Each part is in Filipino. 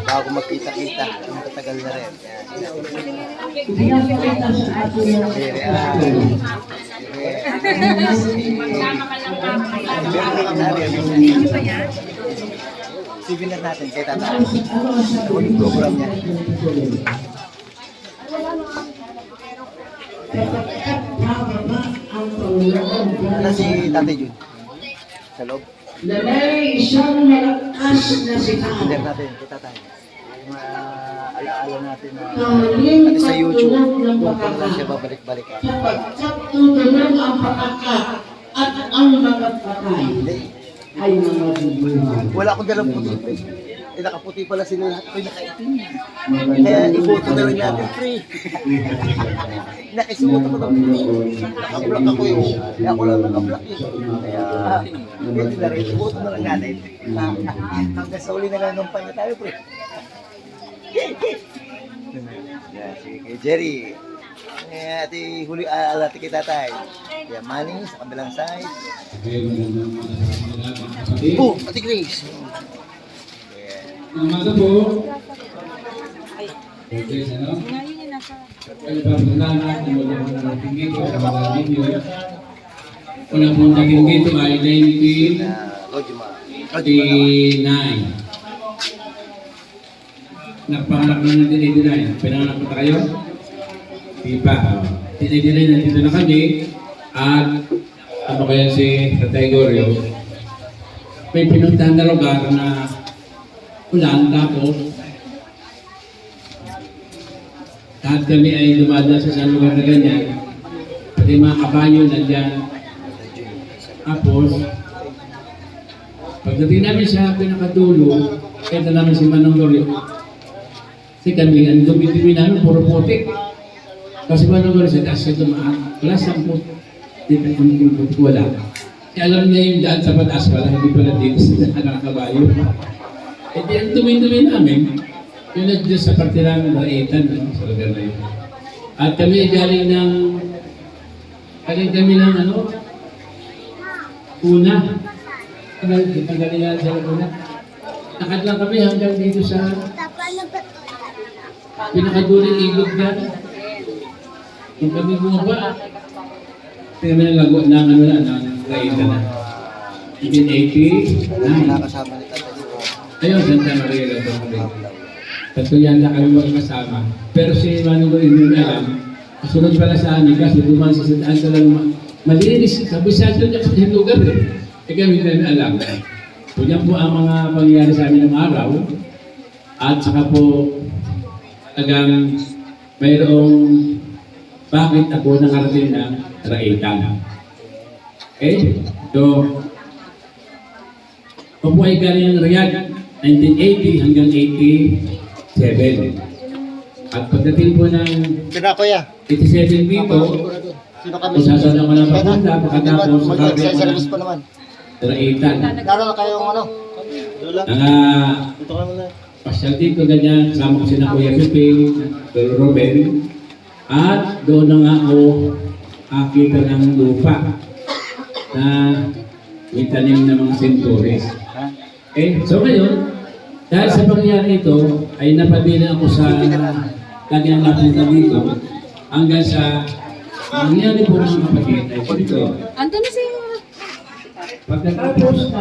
Bago magkita-kita, matagal na rin. Sipin na natin kay Tata. Ako yung program niya. Ano si Tatay Jun? Sa loob? Lalay isang malakas na sigaw. Hindi natin, kita tayo. Yung alaala natin na ano sa YouTube, kung lang siya babalik-balik. Sapagkat tutulong ang pakakat at ang mga patay ay mga bubuhay. Wala akong dalang puti. Eh, nakaputi pala sila lahat. Ako'y nakaitim. Kaya iboto na lang natin, free. Nakisuot ako ng free. Nakablock ako yun. Kaya ako lang nakablock yun. Kaya, pwede na rin. Iboto na lang natin. Hanggang sa uli na lang ng panya tayo, pre. Yeah, sige kay Jerry. Ati huli alati kita tayo. Kaya Manny sa kabilang side. Oh, Ati Grace. Umaga po. Okay, ano? Kaya pagpuntahan natin mga tingin ko sa mga video. Una pong naging dito ay 1989. Nagpanganak na ng 1989. Pinanganak pa kayo? Di pa. 1989 nandito na kami. At ano kaya si Tatay Gorio? May pinuntahan na lugar na ulan, tapos lahat kami ay dumadaan sa lugar na ganyan, pati mga kabayo nandyan. Tapos pagdating namin sa pinakadulo, kaya namin si Manong Lorio, kasi kami ang dumi-dumi namin puro putik, kasi Manong Lorio sa taas siya dumaan, wala siyang putik, wala. Kaya alam niya yung daan sa pataas pala, hindi pala dito sa nakakabayo. E di ang dumi-dumi namin, yun na dyan sa parte namin na Eitan, sa lugar na yun. At kami galing kami ng ano, Una. Galing nga sa Una. Lakad lang kami hanggang dito sa pinakaduling igod na. Kung kami bumaba, kami ng lago ng ano na, ng Eitan na. 1980, Nakasama ni Tatay. ayun, Santa Maria Lato. Tatlo yan na kami magkasama. Pero si Manong hindi na alam, kasunod pala sa amin kasi dumaan sa sandaan ka lang malinis. Sabi sa atin niya sa lugar eh. Eh kami na alam. So yan po ang mga pangyayari sa amin ng araw. At saka po talagang mayroong bakit ako nakarating na Raitan. Okay? So, ako po ay galing ng Riyadh, 1980 hanggang 87. At pagdating po ng Kuya. 87 dito, Sino kami? kung sasama ko lang papunta, pagkatapos sa kapit Mag-service pa na naman. Raitan. Naroon kayong ano? Dula? Ito ka naman na. Pasyal dito, ganyan, kasama ko si na Kuya Piping, Lolo Robin. At doon na nga ako akita ng lupa na may tanim na mga sentures. Okay, so ngayon, dahil sa pangyayari ito, ay napabili ako sa kanyang napunta dito hanggang sa nangyari po ng kapatid ay ito. Andun na si... Pagkatapos na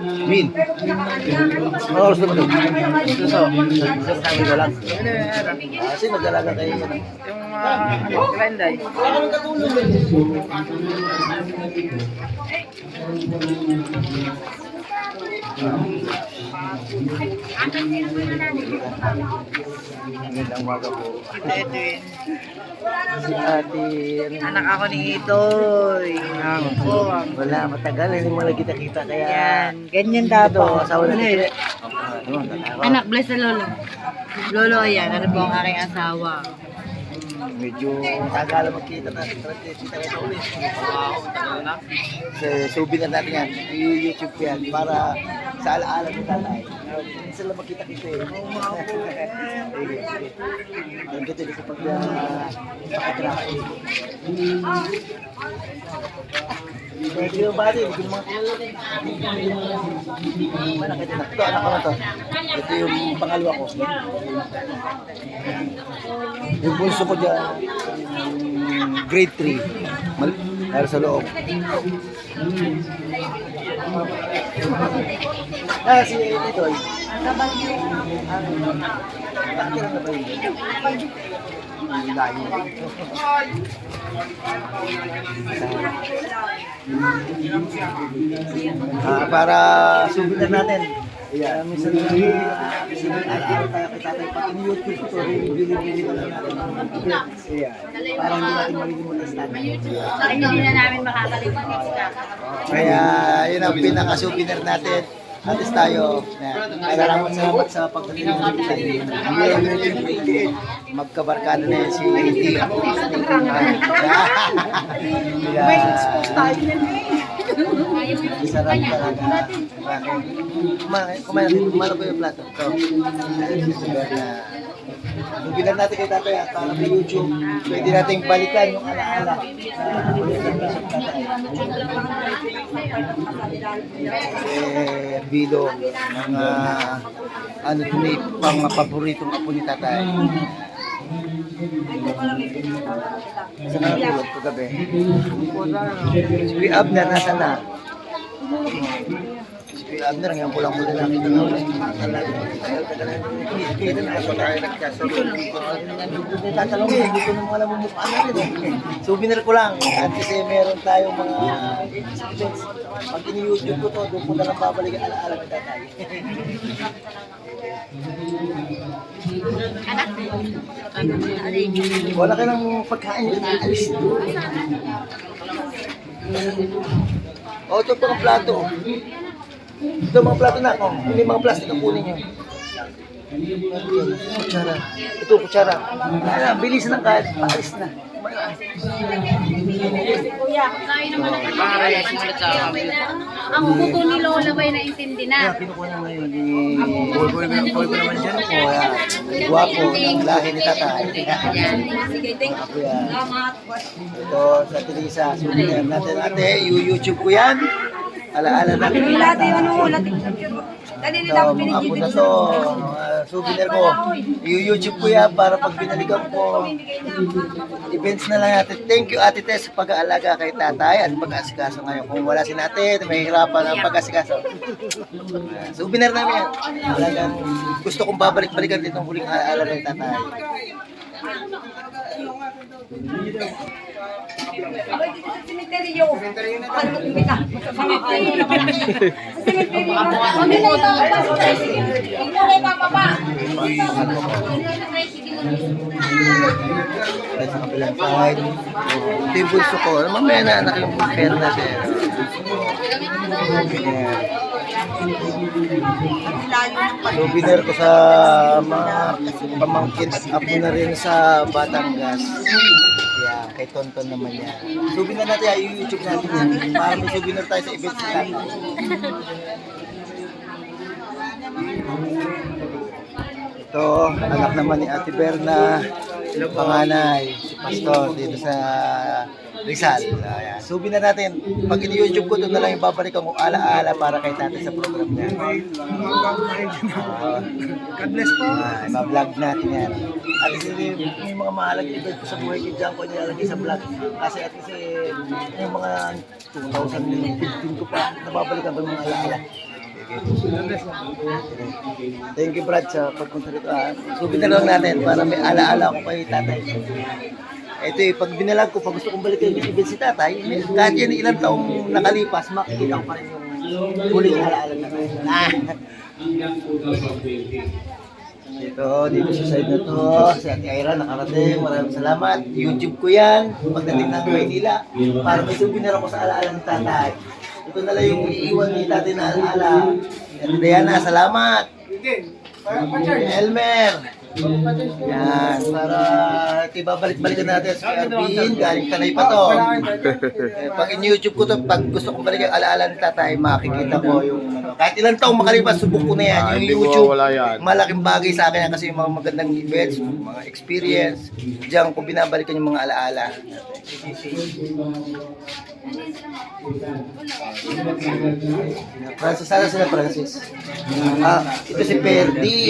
Min. Ano oras naman ito? Ito sa sabi ko lang. Kasi mag-alaga kayo sa Yung kalenday. magandang umaga po. Ito Edwin. Si ate, Anak ako ni Itoy. wala, matagal, hindi mo lang kita-kita kaya... Yan. Ganyan Ito, dapat. asawa na ito. Anak, bless sa lolo. Lolo, ayan. Ano po ang aking asawa? Medyo tagala magkita na. Kita na ulit. Subi na natin yan. YouTube ko yan. Para sa alaala ng tatay. Minsan lang magkita-kita eh. Sige, sige. Ang ganda dito pag pakatraki. Thank you, buddy. Hindi ko naman kilala. Malaki din. Ito, anak ko na to. Ito yung pangalawa ko. Yung bunso ko dyan, grade 3. Para sa loob. Si Itoy. Takira na ba yun? Layo. Para subitan natin. Yeah, minsan araw tayo kay tatay pag in-YouTube ko, bili-bili na lang natin. Yeah. Para hindi natin malilimutan sa tatay. Hindi na namin makakalimutan. Kaya yun ang pinaka-souvenir natin. At least tayo, salamat sa pagdating ng kita. Magkabarkada na yan si Tia. May expose tayo na sarap talaga. Kumano ko yung plato. Ito. Subilan natin kay tatay para sa YouTube. Pwede natin balikan yung alaala. Video mga ano tunay pang paboritong apo ni tatay. Sa natulog ko gabi. Si Abner nasa na? Si Abner ngayon ko lang muna nakita na ulit. Kita na ako tayo nagkasunod. Tatalong hindi ko nang alam mo mukha na rin. Souvenir ko lang. At kasi meron tayong mga events. Pag ini-YouTube ko to, doon ko na lang babalik ang alaala ng tatay. Wala ka ng pagkain yung alis. O, ito po ang plato. Ito mga plato na ako. Hindi mga plastic ang kunin nyo. Kutsara. Ito, kutsara. Bilis ng kahit. Paalis na. Ang buto ni Lola ba'y naintindi na? Kaya kinukuha niya ngayon. Boy ko naman dyan. Guwapo. Ang lahi ni tatay. Sige, thank Ako yan. Ito sa Teresa. Souvenir natin. Ate, YouTube ko yan. Alaala natin. Lati ano mo, lati. Kanina Ito, mga apo na to. Souvenir ko. YouTube ko yan para pag binalikan ko. Events na lang natin. Thank you, Ate Tess, sa pag-aalaga kay tatay at pag-asikaso ngayon. Kung wala si ate, may hirapan ang pag-asikaso. Souvenir namin yan. Talagang gusto kong babalik-balikan dito ang huling alaala kay tatay. Cemeterio. Ano kita? Cemeterio. Ano na ito? Papa. At sa kabilang side, ito yung bulso ko. Mamaya na anak yung pera natin. Souvenir ko sa mga pamangkin at apo na rin sa Batangas. Yeah, kay Tonton naman yan. Souvenir natin yan, YouTube natin yan. Para may souvenir tayo sa events natin. Ito, anak naman ni Ate Berna. panganay, si Pastor dito sa Rizal. Ayan. Souvenir natin. Pag in-YouTube ko, doon na lang ibabalik ang alaala para kay tatay sa program niya. God bless po. Ma-vlog natin yan. At least may mga mahalagang event ko sa buhay ko dyan ko nilalagay sa vlog. Kasi at least yung mga 2015 ko pa, nababalikan ko yung mga alaala. Thank you Brad sa pagpunta rito. Souvenir lang natin para may alaala ko kay tatay. Ito pag binalag ko, pag gusto kong balikan yung event si tatay, kahit yan ilang taong nakalipas, makikita ko pa rin yung huling alaala na tayo. Hanggang 2020. Dito sa side na to, si Ate Ira nakarating, maraming salamat. YouTube ko yan, pagdating ng Maynila, para may souvenir ako sa alaala ng tatay. Ito na lang yung iiwan ni tatay na alaala. Ate Diana, salamat. Elmer. Yan, para ibabalik-balikan natin sa Alvin, galing kanay pa to. Pag in-YouTube ko to, pag gusto kong balikan alaala ng tatay, makikita ko yung kahit ilang taong makalipas, subok ko na yan. Yung YouTube, malaking bagay sa akin yan kasi yung mga magandang events, mga experience, diyan ko binabalikan yung mga alaala. Francis, sana sila Francis. Ito si Perdi.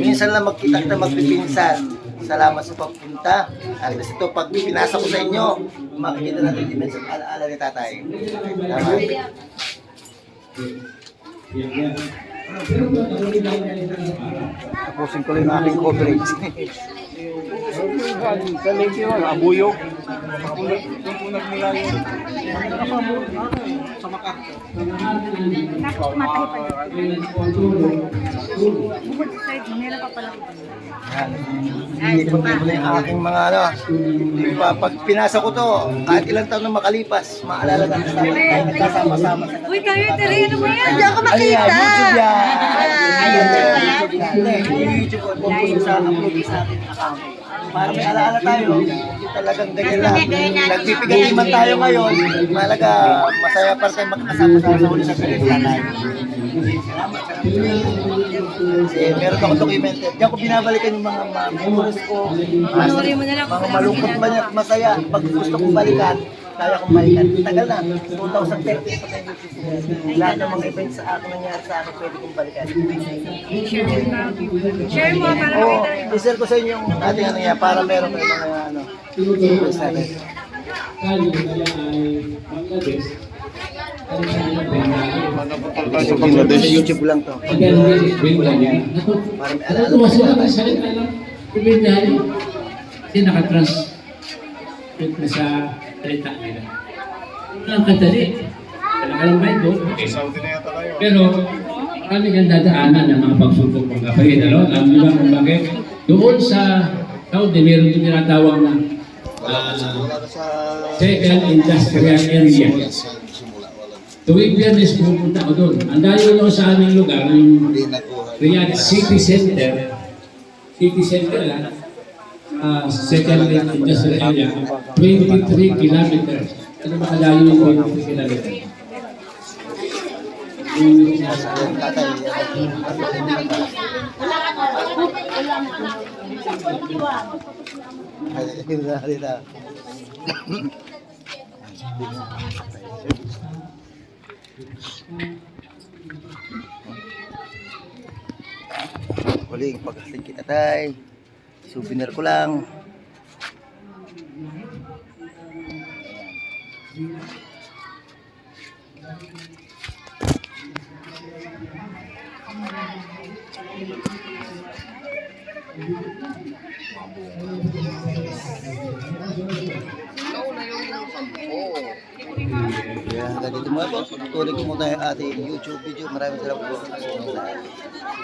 Minsan lang magkita kita magpipinsan. Salamat sa pagpunta. At least ito, pag pinasa ko sa inyo, makikita natin yung events at alaala ni tatay. Salamat. Tapusin ko lang yung aking coverage. Sa lake yun, abuyog. Sa Makar. Hindi ko na yung aking mga ano. Pag pinasa ko to, kahit ilang taon na makalipas, maalala na tayo nagkasama-sama. Uy, tayo, ano ba yan? Hindi ako Ano makita. yan? YouTube yan. YouTube YouTube ko, kung sa upload sa akin account. Para may alaala tayo, talagang ganyan lang. Nagpipigay man tayo ngayon, malaga masaya pa tayo magkasama sa uli sa Pilipinas. Kasi meron ako documented. Diyan ko binabalikan yung mga memories ko. Panoorin mo na lang Mga kung malungkot man at masaya. Pag gusto kong balikan, kaya kong balikan. Tagal na. 2013 pa tayo YouTube. Lahat ng mga events sa akin nangyari sa akin, pwede kong balikan. share mo para Oo, makita. i-share ko sa inyo yung ating ano yan, para meron kayo mga ano. Events natin. Kali kaya ay Bangladesh. Sa YouTube lang to. Again, Bangladesh. Para may Ano alaala tuwas tayo. ako sa alam. Bangladesh. Kasi nakatranscript na sa salita nila. Ang kadali. Talaga lang ba ito? Pero marami kang dadaanan ng mga pagsubok ng kapatid. Alam mo ba kung bakit? Doon sa Saudi, meron yung tinatawag na second industrial area. Tuwing Biyernes pupunta ko doon. Ang dayo nyo sa aming lugar, yung Riyadh City Center. City Center lang. Second industrial area. 23 kilometers. Ano ba kalayo yung 23 kilometers? Huling pagkasing kita tay. Souvenir ko lang. Kaya hanggang dito mga po, tuloy ko muna yung ating YouTube video. Maraming salamat po.